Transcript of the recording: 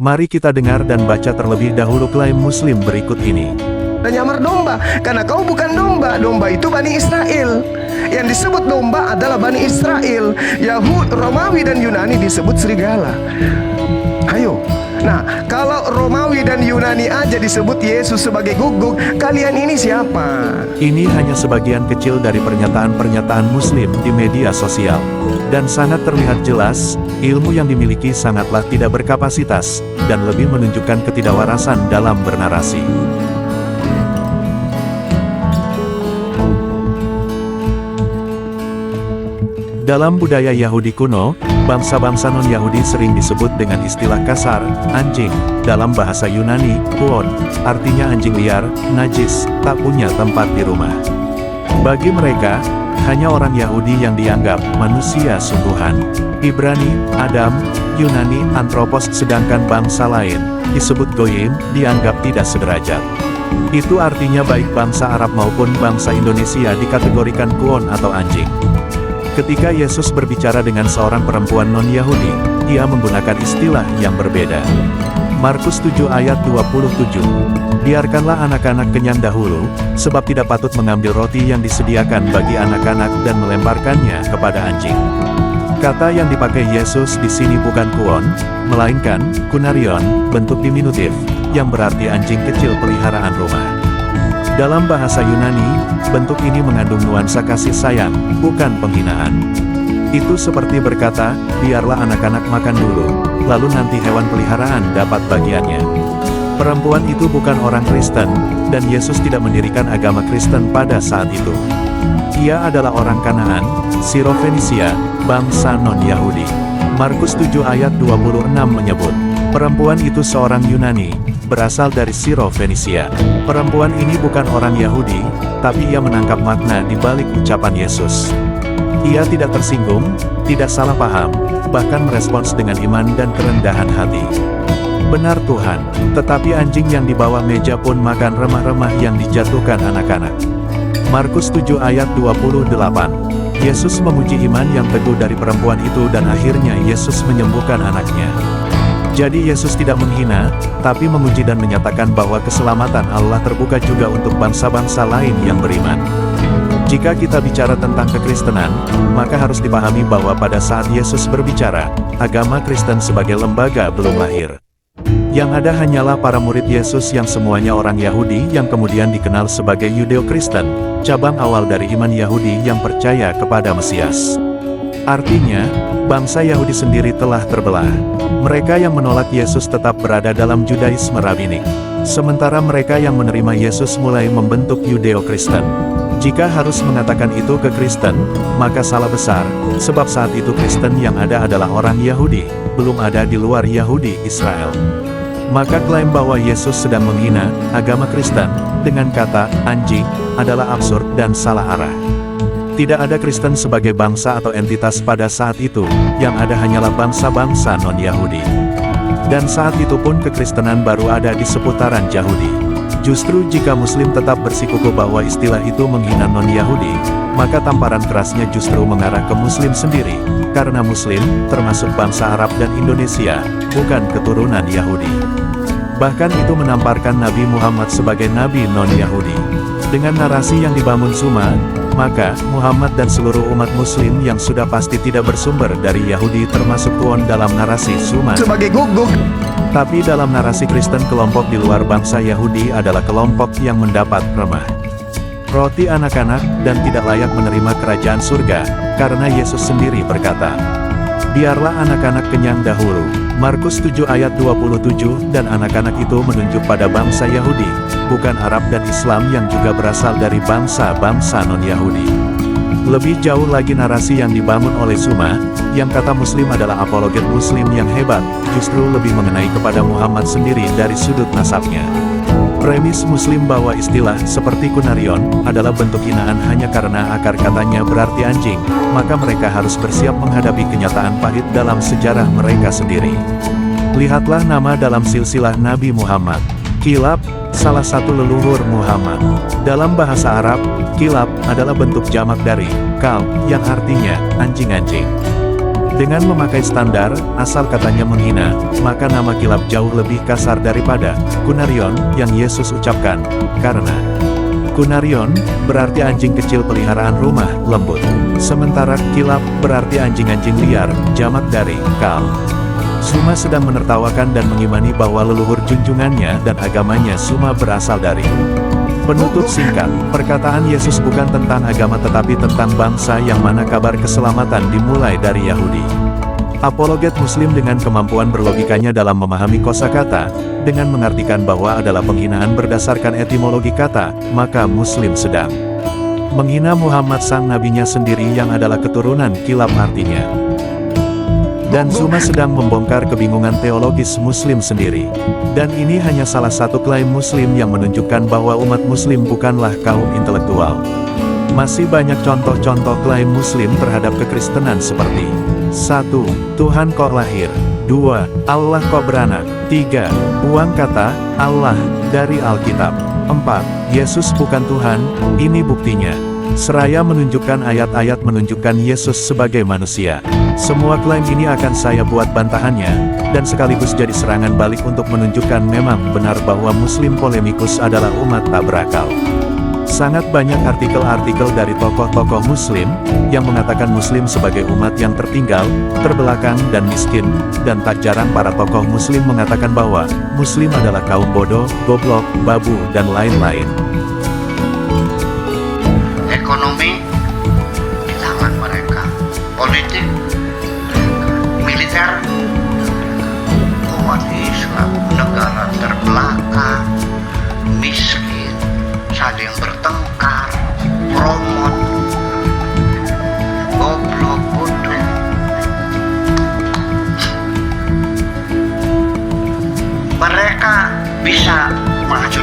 Mari kita dengar dan baca terlebih dahulu klaim Muslim berikut ini. Dan nyamar domba, karena kau bukan domba. Domba itu Bani Israel. Yang disebut domba adalah Bani Israel. Yahudi, Romawi dan Yunani disebut serigala. Ayo. Nah, kalau Romawi dan Yunani aja disebut Yesus sebagai guguk, kalian ini siapa? Ini hanya sebagian kecil dari pernyataan-pernyataan Muslim di media sosial. Dan sangat terlihat jelas, ilmu yang dimiliki sangatlah tidak berkapasitas, dan lebih menunjukkan ketidakwarasan dalam bernarasi. Dalam budaya Yahudi kuno, bangsa-bangsa non-Yahudi sering disebut dengan istilah kasar, anjing. Dalam bahasa Yunani, kuon, artinya anjing liar, najis, tak punya tempat di rumah. Bagi mereka, hanya orang Yahudi yang dianggap manusia sungguhan. Ibrani, Adam, Yunani, Antropos, sedangkan bangsa lain, disebut Goyim, dianggap tidak sederajat. Itu artinya baik bangsa Arab maupun bangsa Indonesia dikategorikan kuon atau anjing. Ketika Yesus berbicara dengan seorang perempuan non-Yahudi, ia menggunakan istilah yang berbeda. Markus 7 ayat 27. Biarkanlah anak-anak kenyang dahulu, sebab tidak patut mengambil roti yang disediakan bagi anak-anak dan melemparkannya kepada anjing. Kata yang dipakai Yesus di sini bukan kuon, melainkan kunarion, bentuk diminutif, yang berarti anjing kecil peliharaan rumah. Dalam bahasa Yunani, bentuk ini mengandung nuansa kasih sayang, bukan penghinaan. Itu seperti berkata, biarlah anak-anak makan dulu, lalu nanti hewan peliharaan dapat bagiannya. Perempuan itu bukan orang Kristen, dan Yesus tidak mendirikan agama Kristen pada saat itu. Ia adalah orang Kanaan, Siro-Fenisia, bangsa non-Yahudi. Markus 7 ayat 26 menyebut, perempuan itu seorang Yunani, berasal dari Siro-Fenisia. Perempuan ini bukan orang Yahudi, tapi ia menangkap makna di balik ucapan Yesus. Ia tidak tersinggung, tidak salah paham, bahkan merespons dengan iman dan kerendahan hati. Benar Tuhan, tetapi anjing yang di bawah meja pun makan remah-remah yang dijatuhkan anak-anak. Markus 7 ayat 28. Yesus memuji iman yang teguh dari perempuan itu dan akhirnya Yesus menyembuhkan anaknya. Jadi Yesus tidak menghina, tapi memuji dan menyatakan bahwa keselamatan Allah terbuka juga untuk bangsa-bangsa lain yang beriman. Jika kita bicara tentang kekristenan, maka harus dipahami bahwa pada saat Yesus berbicara, agama Kristen sebagai lembaga belum lahir. Yang ada hanyalah para murid Yesus yang semuanya orang Yahudi yang kemudian dikenal sebagai Yudeo-Kristen, cabang awal dari iman Yahudi yang percaya kepada Mesias. Artinya, bangsa Yahudi sendiri telah terbelah. Mereka yang menolak Yesus tetap berada dalam Judaisme Rabinik. Sementara mereka yang menerima Yesus mulai membentuk Yudeo-Kristen. Jika harus mengatakan itu ke Kristen, maka salah besar, sebab saat itu Kristen yang ada adalah orang Yahudi, belum ada di luar Yahudi Israel. Maka klaim bahwa Yesus sedang menghina agama Kristen dengan kata anjing adalah absurd dan salah arah. Tidak ada Kristen sebagai bangsa atau entitas pada saat itu, yang ada hanyalah bangsa-bangsa non-Yahudi. Dan saat itu pun kekristenan baru ada di seputaran Yahudi. Justru jika Muslim tetap bersikukuh bahwa istilah itu menghina non-Yahudi, maka tamparan kerasnya justru mengarah ke Muslim sendiri, karena Muslim, termasuk bangsa Arab dan Indonesia, bukan keturunan Yahudi. Bahkan itu menamparkan Nabi Muhammad sebagai Nabi non-Yahudi. Dengan narasi yang dibangun Suma, maka Muhammad dan seluruh umat Muslim yang sudah pasti tidak bersumber dari Yahudi termasuk kuon dalam narasi Suma Sebagai guguk. Tapi dalam narasi Kristen kelompok di luar bangsa Yahudi adalah kelompok yang mendapat remah roti anak-anak dan tidak layak menerima kerajaan surga, karena Yesus sendiri berkata, biarlah anak-anak kenyang dahulu. Markus 7 ayat 27 dan anak-anak itu menunjuk pada bangsa Yahudi, bukan Arab dan Islam yang juga berasal dari bangsa-bangsa non-Yahudi. Lebih jauh lagi narasi yang dibangun oleh Suma, yang kata Muslim adalah apologet Muslim yang hebat, justru lebih mengenai kepada Muhammad sendiri dari sudut nasabnya. Premis Muslim bahwa istilah seperti kunarion adalah bentuk hinaan hanya karena akar katanya berarti anjing, maka mereka harus bersiap menghadapi kenyataan pahit dalam sejarah mereka sendiri. Lihatlah nama dalam silsilah Nabi Muhammad. Kilab, salah satu leluhur Muhammad. Dalam bahasa Arab, kilab adalah bentuk jamak dari kal, yang artinya anjing-anjing. Dengan memakai standar, asal katanya menghina, maka nama kilap jauh lebih kasar daripada kunarion yang Yesus ucapkan, karena kunarion berarti anjing kecil peliharaan rumah lembut. Sementara kilap berarti anjing-anjing liar, jamak dari kal. Suma sedang menertawakan dan mengimani bahwa leluhur junjungannya dan agamanya Suma berasal dari. Penutup singkat, perkataan Yesus bukan tentang agama tetapi tentang bangsa yang mana kabar keselamatan dimulai dari Yahudi. Apologet Muslim dengan kemampuan berlogikanya dalam memahami kosakata, dengan mengartikan bahwa adalah penghinaan berdasarkan etimologi kata, maka Muslim sedang menghina Muhammad sang nabinya sendiri yang adalah keturunan kilap artinya. Dan Suma sedang membongkar kebingungan teologis Muslim sendiri. Dan ini hanya salah satu klaim Muslim yang menunjukkan bahwa umat Muslim bukanlah kaum intelektual. Masih banyak contoh-contoh klaim Muslim terhadap kekristenan seperti 1. Tuhan kok lahir. 2. Allah kok beranak. 3. Buang kata Allah dari Alkitab. 4. Yesus bukan Tuhan, ini buktinya. Seraya menunjukkan ayat-ayat menunjukkan Yesus sebagai manusia. Semua klaim ini akan saya buat bantahannya, dan sekaligus jadi serangan balik untuk menunjukkan memang benar bahwa Muslim polemikus adalah umat tak berakal. Sangat banyak artikel-artikel dari tokoh-tokoh Muslim, yang mengatakan Muslim sebagai umat yang tertinggal, terbelakang dan miskin, dan tak jarang para tokoh Muslim mengatakan bahwa Muslim adalah kaum bodoh, goblok, babu, dan lain-lain. Ekonomi di tangan mereka, politik, militer, umat Islam, negara terbelakang, miskin, saling bertengkar, promot, goblok, bodoh. Mereka bisa maju